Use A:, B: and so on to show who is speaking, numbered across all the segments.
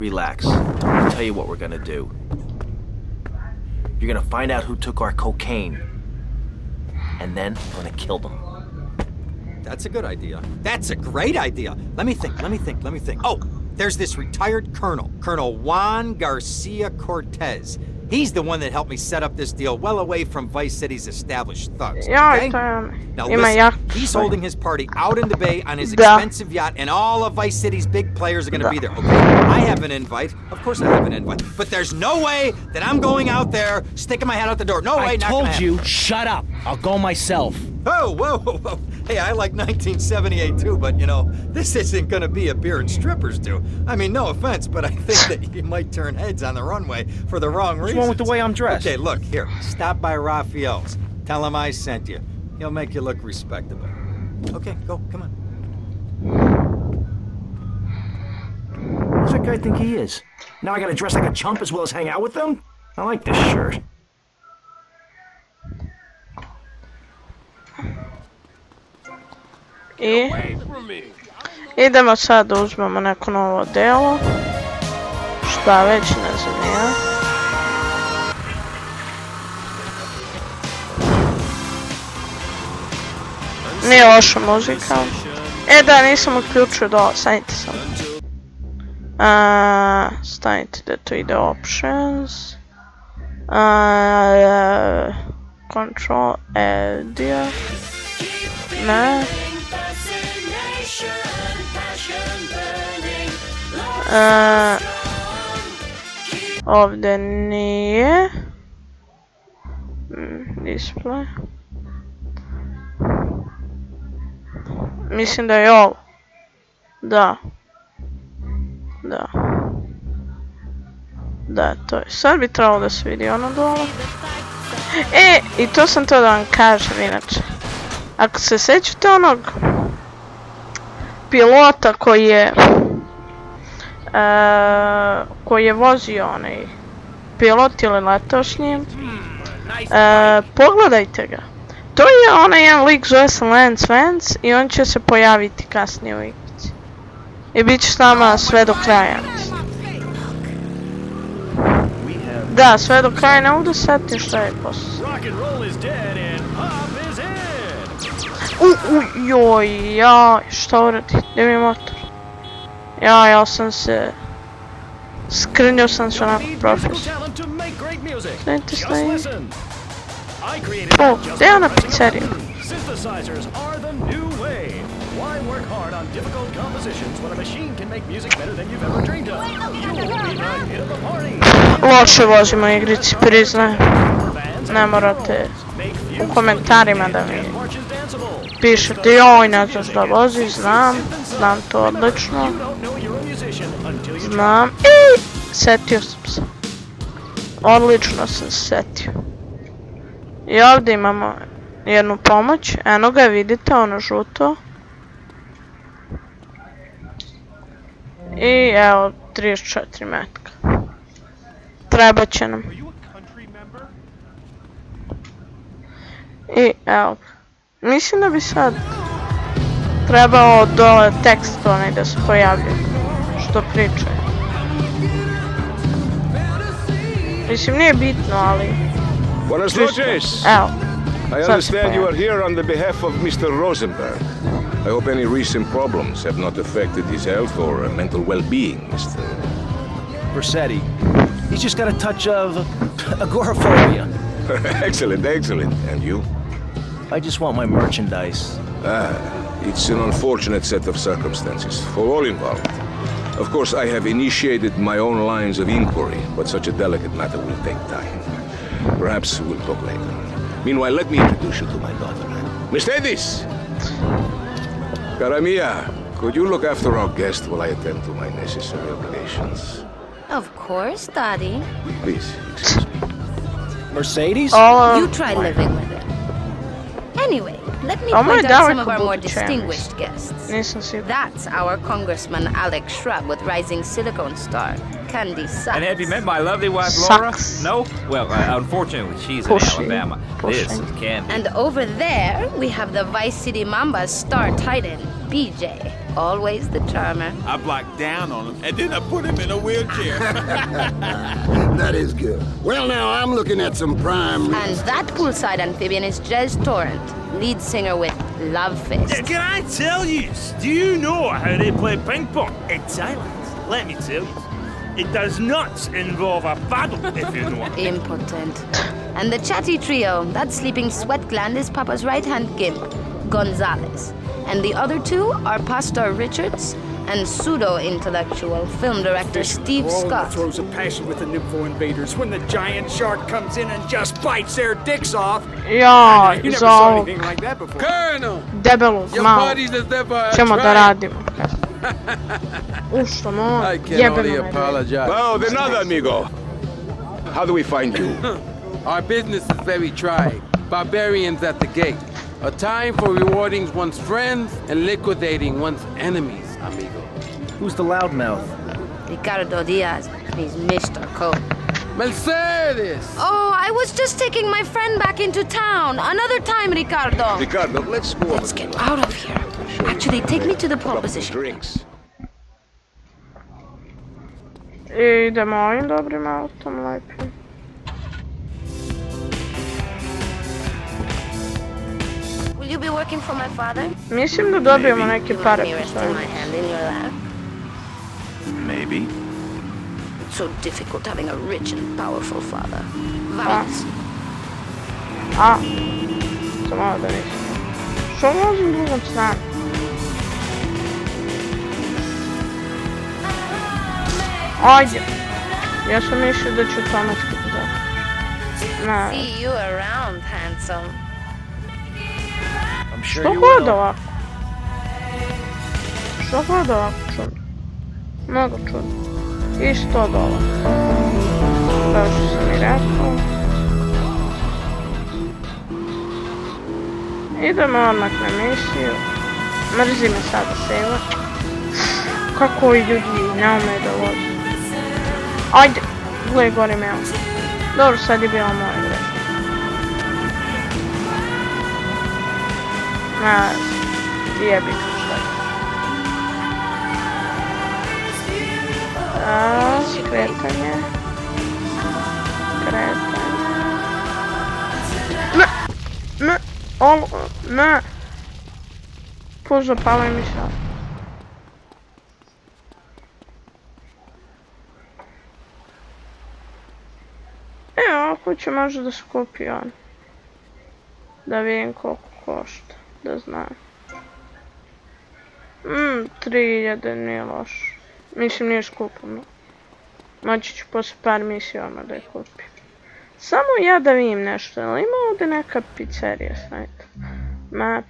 A: Relax. I'll tell you what we're gonna do. You're gonna find out who took our cocaine. And then we're gonna kill them.
B: That's a good idea. That's a great idea. Let me think. Oh, there's this retired colonel, Colonel Juan Garcia Cortez. He's the one that helped me set up this deal well away from Vice City's established thugs. Okay? Now listen, he's holding his party out in the bay on his expensive yacht, and all of Vice City's big players are gonna be there, okay? I have an invite. Of course I have an invite. But there's no way that I'm going out there sticking my head out the door. No way, not gonna happen.
C: I told you, shut up. I'll go myself.
B: Oh, whoa. Hey, I like 1978 too, but you know, this isn't gonna be a beer and strippers do. I mean, no offense, but I think that you might turn heads on the runway for the wrong reasons.
A: What's wrong with the way I'm dressed?
B: Okay, look, here, stop by Raphael's. Tell him I sent you. He'll make you look respectable. Okay, go, come on.
A: Who's that guy think he is? Now I gotta dress like a chump as well as hang out with them? I like this shirt.
D: I idemo sad da uzmemo neko novo delo. Šta već, ne znam ja. Nije loša muzika. Da, nisam uključio do... Stanite sam. Stanite da to ide options. Control, dio. Ne. Ovdje nije. Display. Mislim da je ovo. Da, to je. Sad bi trebalo da se vidi ono dole. I to sam to da vam kažem inače. Ako se sjećate onog pilota koji je vozio onaj pilot ili letao s njim, pogledajte ga. To je onaj jedan lik, zove se Lance Vance i on će se pojaviti kasnije u igrici. I bit će s nama sve do kraja. Da, sve do kraja, ne mogu da setim šta je poslije. Šta uradi? Gdje mi je motor? Ja sam se... Skrnio sam se onako profesor. Snajte. Gdje je ona pizzerija? Loše vozimo igrici, priznajem. Ne morate u komentarima da mi pišete, joj, ne znaš da vozi, znam to odlično. Znam, i setio sam se. Odlično sam se setio. I ovdje imamo jednu pomoć, eno ga vidite, ono žuto. I evo, 34 metka. Treba će nam. I evo ga. Mislim da bi sad trebao dole tekst onaj da se pojavljuje. Što pričaju. Mislim, nije bitno, ali...
E: Buenas noches!
D: Evo.
E: I understand you are here on the behalf of Mr. Rosenberg. I hope any recent problems have not affected his health or mental well-being, Mr.
A: Vercetti. He's just got a touch of agoraphobia.
E: Excellent. And you?
A: I just want my merchandise.
E: It's an unfortunate set of circumstances for all involved. Of course, I have initiated my own lines of inquiry, but such a delicate matter will take time. Perhaps we'll talk later. Meanwhile, let me introduce you to my daughter. Miss Edis! Cara mia, could you look after our guest while I attend to my necessary obligations?
F: Of course, Daddy.
E: Please, excuse me.
A: Mercedes?
F: You try living with it. Anyway, let me point out some of our more distinguished guests. That's our Congressman Alex Shrub with Rising Silicone Star, Candy Sucks.
G: And have you met my lovely wife, Laura? No? Well, unfortunately, she's in Alabama. This is Candy.
F: And over there, we have the Vice City Mamba's star titan, BJ. Always the charmer.
H: I blocked down on him, and then I put him in a wheelchair.
I: That is good. Well, now I'm looking at some prime...
F: And that poolside amphibian is Jez Torrent, lead singer with Love Fist.
J: Can I tell you? Do you know how they play ping pong in Thailand? Let me tell you. It does not involve a paddle, if you know what I mean.
F: Impotent. And the chatty trio, that sleeping sweat gland is Papa's right-hand gimp, Gonzalez. And the other two are Pastor Richards and pseudo-intellectual film director Steve Scott.
K: Throws a passion with the Nipvo invaders when the giant shark comes in and just bites their dicks off.
D: Ja,
K: you never saw anything like that before.
I: Colonel!
D: Debelu, malo. Ćemo da radimo. Ušto, no, jebeno me.
E: Oh, the nada, amigo. How do we find you?
L: Our business is very trying. Barbarians at the gate. A time for rewarding one's friends and liquidating one's enemies, amigo.
C: Who's the loudmouth?
F: Ricardo Diaz. He's Mr. Cole.
L: Mercedes!
F: Oh, I was just taking my friend back into town. Another time, Ricardo.
E: Ricardo, let's go.
F: Let's get out of here. Actually, take me to the pole position.
E: Drinks.
D: Idemo ovim dobrim autom, lepim.
F: Will you be working for my father?
D: Mislim da dobijemo neke pare po svojim.
A: Maybe.
F: It's so difficult having a rich and powerful father. Vamos.
D: Samo da nisam. Što vozim drugom stranu? Ajde. Ja sam mislio da ću automatski da.
F: See you around, handsome.
D: Što hoda ovako? Što hoda ovako čudno? Mnogo čudno. I $100. Kao što sam i rekao. Idemo odmah na misiju. Mrzi me sada seva. Kako ovi ljudi ne umeju da voze. Ajde, gledaj gorim ja. Dobro, sad je bila moja greška. Jebi ću šta je. Skretanje. Ne. Pozapalaj mi sad. Evo, ako će možda da skupi on. Da vidim koliko košta, da znam. 3000 nije loš. Mislim nije skupo, no. Moći ću posle par misija odmah da je kupim. Samo ja da vidim nešto, ali ima ovdje neka pizzerija, snajte. Map.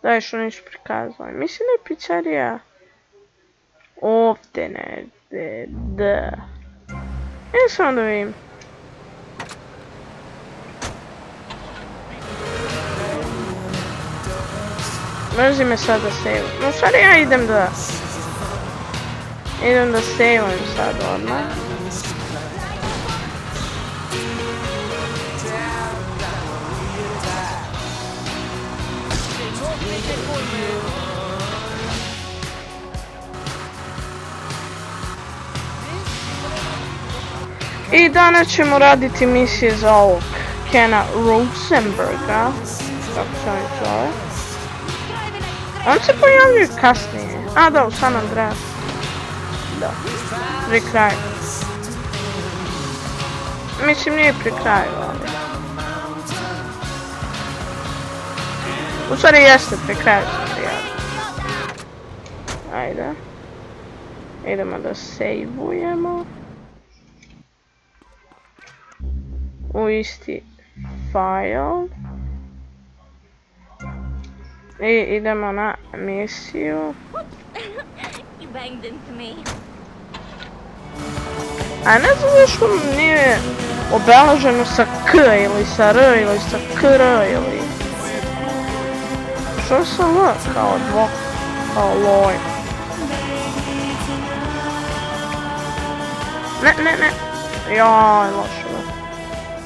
D: Daj što nisu prikazali. Mislim da je pizzerija ovdje negdje, da. Samo da vidim. Mrzi me sad da sejvam. No u stvari ja idem da sejvam sad odmah. I danas ćemo raditi misije za ovog Kena Rosenberga, kako se on zove. On se pojavljuje kasnije. A da, u San Andreas. Da. Pri kraju. Mislim nije pri kraju, ali. U stvari jeste pri kraju sam prijavio. Ajde. Idemo da sejvujemo. U isti file. I idemo na misiju. A ne znam zašto nije obeleženo sa K ili sa R ili sa KR ili... Što sa L kao kao loj. Ne. Joj, loše.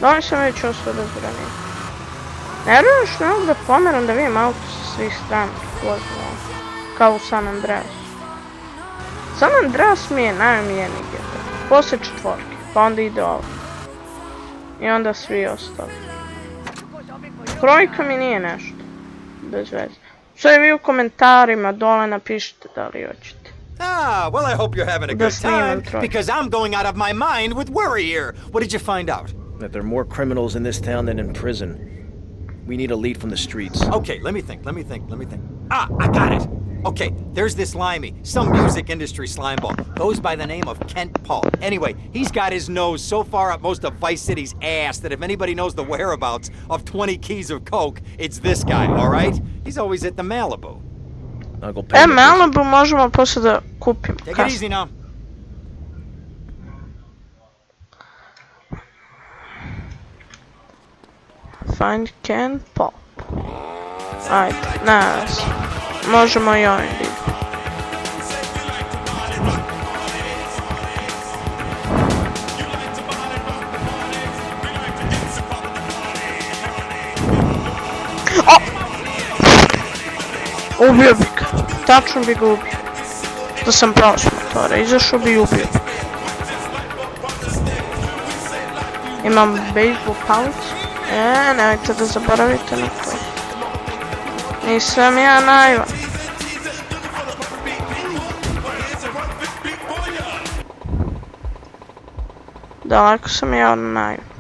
D: Da li sam već ovo sve razbranio? Ne vjerujem što ne mogu da pomeram da vidim auto sa svih strana. vozimo. Kao u San Andreas. San Andreas mi je najomiljeniji GTA. Poslije 4, pa onda ide ovo. I onda svi ostali. Trojka mi nije nešto. Bez veze. Sve vi u komentarima dole napišite da li hoćete.
B: Ah, well, I hope you're having a good time, because I'm going out of my mind with worry here. What did you find out?
A: That there are more criminals in this town than in prison. We need a lead from the streets.
B: Okay, let me think. Ah, I got it. Okay, there's this limey, some music industry slimeball. Goes by the name of Kent Paul. Anyway, he's got his nose so far up most of Vice City's ass that if anybody knows the whereabouts of 20 keys of coke, it's this guy, all right? He's always at the Malibu.
D: Malibu možemo poslije da kupimo.
B: Take it easy now.
D: Find Kent Paul. Ajde, nas. Možemo i ovim biti. Ubio bi ga. Tačno bi ga ubio. Da sam pravo s motora. Izašao bi i ubio. Imam bejsbol palicu. Nemojte da zaboravite na to. Nisam ja naivan. Daleko sam ja od naivan.